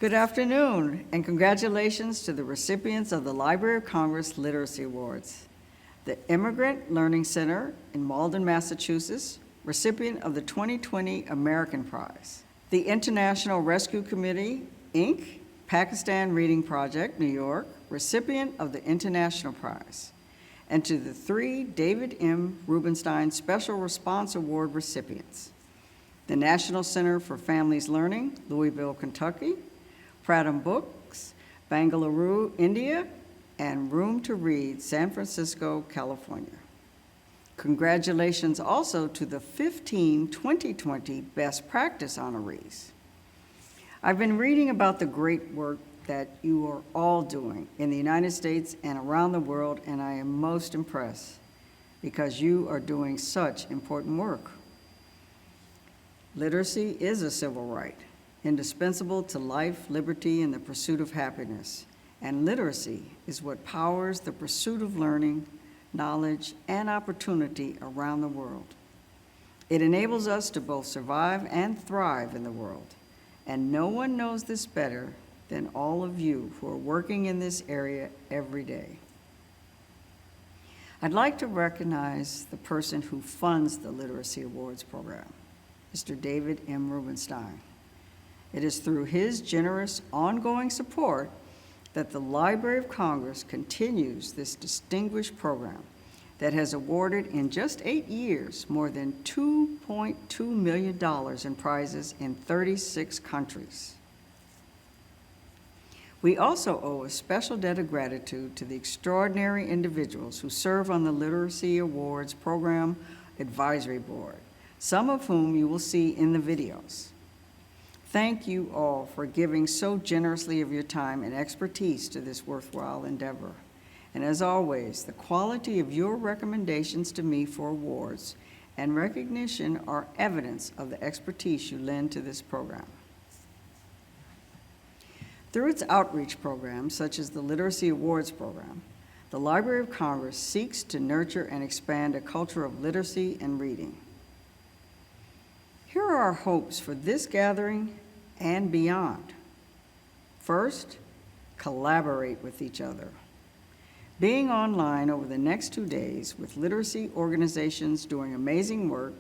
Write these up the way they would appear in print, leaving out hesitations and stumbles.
Good afternoon, and congratulations to the recipients of the Library of Congress Literacy Awards. The Immigrant Learning Center in Malden, Massachusetts, recipient of the 2020 American Prize. The International Rescue Committee, Inc., Pakistan Reading Project, New York, recipient of the International Prize. And to the 3 David M. Rubenstein Special Response Award recipients. The National Center for Families Learning, Louisville, Kentucky, Pradham Books, Bangalore, India, and Room to Read, San Francisco, California. Congratulations also to the 15 2020 Best Practice honorees. I've been reading about the great work that you are all doing in the United States and around the world, and I am most impressed because you are doing such important work. Literacy is a civil right, indispensable to life, liberty, and the pursuit of happiness. And literacy is what powers the pursuit of learning, knowledge, and opportunity around the world. It enables us to both survive and thrive in the world. And no one knows this better than all of you who are working in this area every day. I'd like to recognize the person who funds the Literacy Awards program, Mr. David M. Rubenstein. It is through his generous, ongoing support that the Library of Congress continues this distinguished program that has awarded in just 8 years more than $2.2 million in prizes in 36 countries. We also owe a special debt of gratitude to the extraordinary individuals who serve on the Literacy Awards Program Advisory Board, some of whom you will see in the videos. Thank you all for giving so generously of your time and expertise to this worthwhile endeavor. And as always, the quality of your recommendations to me for awards and recognition are evidence of the expertise you lend to this program. Through its outreach programs, such as the Literacy Awards program, the Library of Congress seeks to nurture and expand a culture of literacy and reading. Here are our hopes for this gathering and beyond. First, collaborate with each other. Being online over the next 2 days with literacy organizations doing amazing work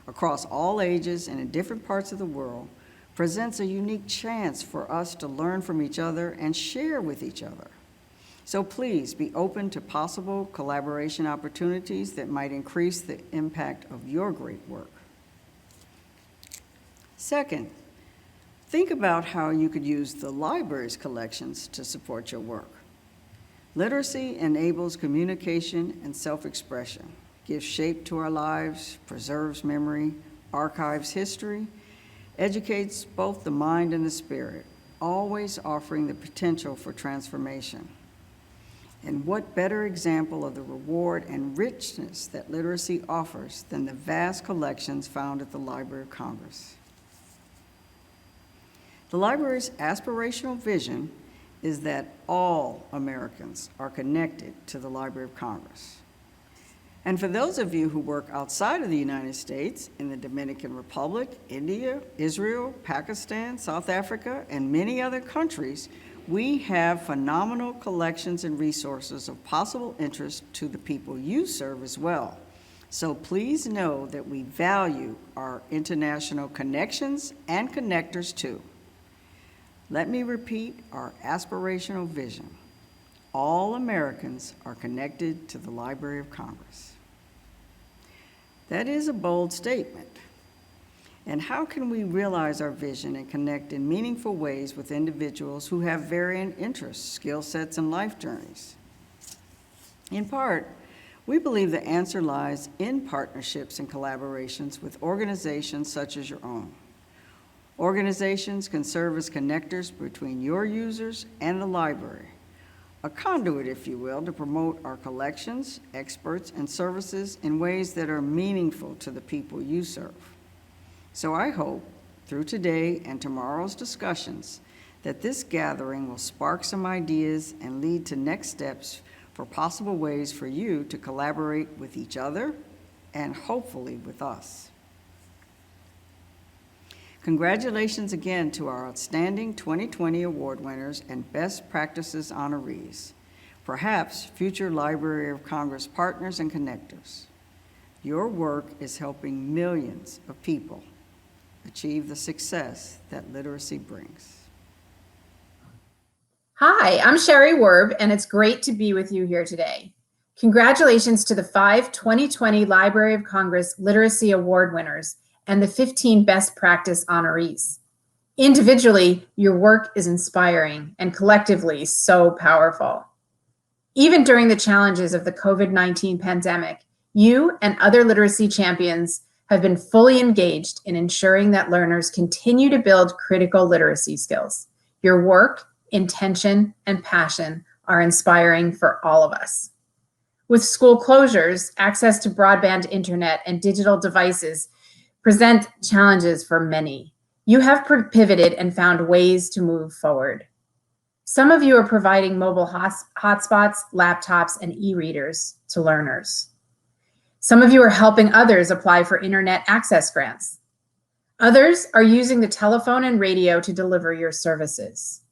across all ages and in different parts of the world presents a unique chance for us to learn from each other and share with each other. So please be open to possible collaboration opportunities that might increase the impact of your great work. Second, think about how you could use the library's collections to support your work. Literacy enables communication and self-expression, gives shape to our lives, preserves memory, archives history, educates both the mind and the spirit, always offering the potential for transformation. And what better example of the reward and richness that literacy offers than the vast collections found at the Library of Congress? The library's aspirational vision is that all Americans are connected to the Library of Congress. And for those of you who work outside of the United States, in the Dominican Republic, India, Israel, Pakistan, South Africa, and many other countries, we have phenomenal collections and resources of possible interest to the people you serve as well. So please know that we value our international connections and connectors too. Let me repeat our aspirational vision. All Americans are connected to the Library of Congress. That is a bold statement. And how can we realize our vision and connect in meaningful ways with individuals who have varying interests, skill sets, and life journeys? In part, we believe the answer lies in partnerships and collaborations with organizations such as your own. Organizations can serve as connectors between your users and the library, a conduit, if you will, to promote our collections, experts, and services in ways that are meaningful to the people you serve. So I hope, through today and tomorrow's discussions, that this gathering will spark some ideas and lead to next steps for possible ways for you to collaborate with each other and hopefully with us. Congratulations again to our outstanding 2020 award winners and Best Practices honorees, perhaps future Library of Congress partners and connectors. Your work is helping millions of people achieve the success that literacy brings. Hi, I'm Shari Werb, and it's great to be with you here today. Congratulations to the 5 2020 Library of Congress Literacy Award winners and the 15 Best Practice honorees. Individually, your work is inspiring and collectively so powerful. Even during the challenges of the COVID-19 pandemic, you and other literacy champions have been fully engaged in ensuring that learners continue to build critical literacy skills. Your work, intention, and passion are inspiring for all of us. With school closures, access to broadband internet and digital devices present challenges for many. You have pivoted and found ways to move forward. Some of you are providing mobile hotspots, laptops, and e-readers to learners. Some of you are helping others apply for internet access grants. Others are using the telephone and radio to deliver your services.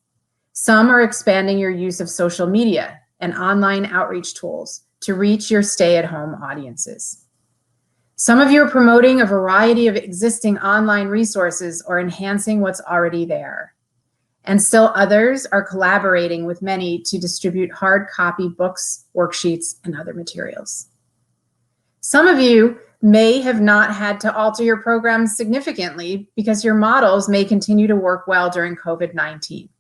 Some are expanding your use of social media and online outreach tools to reach your stay-at-home audiences. Some of you are promoting a variety of existing online resources or enhancing what's already there. And still others are collaborating with many to distribute hard copy books, worksheets, and other materials. Some of you may have not had to alter your programs significantly because your models may continue to work well during COVID-19.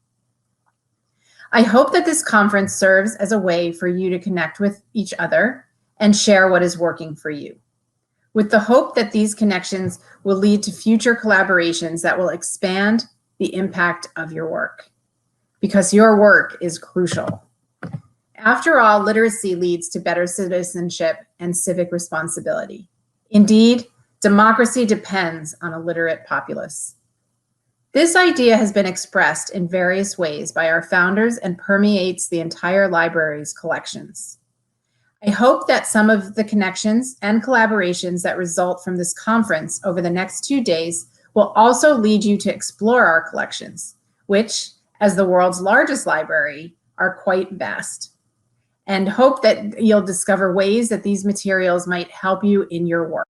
I hope that this conference serves as a way for you to connect with each other and share what is working for you, with the hope that these connections will lead to future collaborations that will expand the impact of your work, because your work is crucial. After all, literacy leads to better citizenship and civic responsibility. Indeed, democracy depends on a literate populace. This idea has been expressed in various ways by our founders and permeates the entire library's collections. I hope that some of the connections and collaborations that result from this conference over the next 2 days will also lead you to explore our collections, which, as the world's largest library, are quite vast, and hope that you'll discover ways that these materials might help you in your work.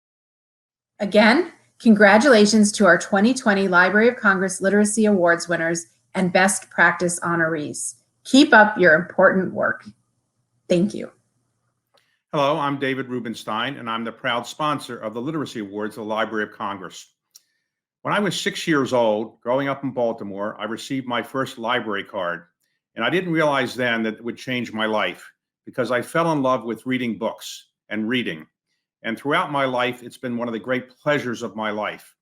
Again, congratulations to our 2020 Library of Congress Literacy Awards winners and Best Practice honorees. Keep up your important work. Thank you. Hello, I'm David Rubenstein, and I'm the proud sponsor of the Literacy Awards of the Library of Congress. When I was 6 years old, growing up in Baltimore, I received my first library card, and I didn't realize then that it would change my life because I fell in love with reading books and reading. And throughout my life, it's been one of the great pleasures of my life.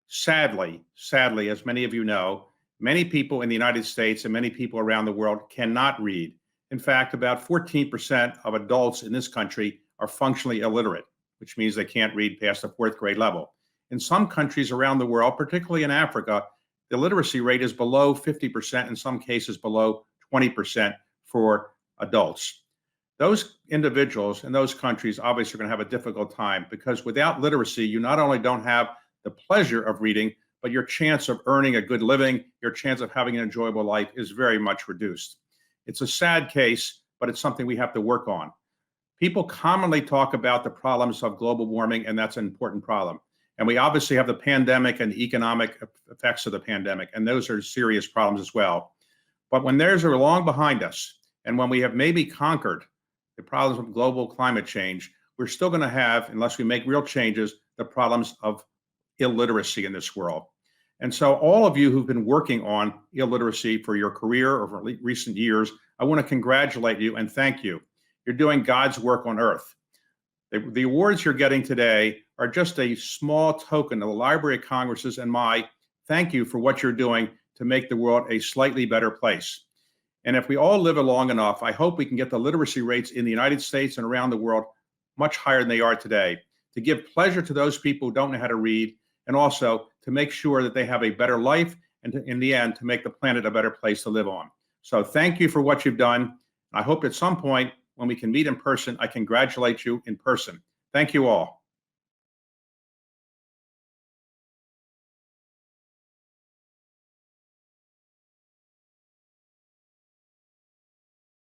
Sadly, as many of you know, many people in the United States and many people around the world cannot read. In fact, about 14% of adults in this country are functionally illiterate, which means they can't read past the 4th grade level. In some countries around the world, particularly in Africa, the literacy rate is below 50%, in some cases below 20% for adults. Those individuals in those countries obviously are going to have a difficult time because without literacy, you not only don't have the pleasure of reading, but your chance of earning a good living, your chance of having an enjoyable life is very much reduced. It's a sad case, but it's something we have to work on. People commonly talk about the problems of global warming, and that's an important problem. And we obviously have the pandemic and the economic effects of the pandemic, and those are serious problems as well. But when those are long behind us, and when we have maybe conquered the problems of global climate change, we're still going to have, unless we make real changes, the problems of illiteracy in this world. And so all of you who've been working on illiteracy for your career or for recent years, I want to congratulate you and thank you. You're doing God's work on earth. The awards you're getting today are just a small token of the Library of Congress's and my thank you for what you're doing to make the world a slightly better place. And if we all live long enough, I hope we can get the literacy rates in the United States and around the world much higher than they are today, to give pleasure to those people who don't know how to read, and also to make sure that they have a better life and in the end, to make the planet a better place to live on. So thank you for what you've done. I hope at some point when we can meet in person, I congratulate you in person. Thank you all.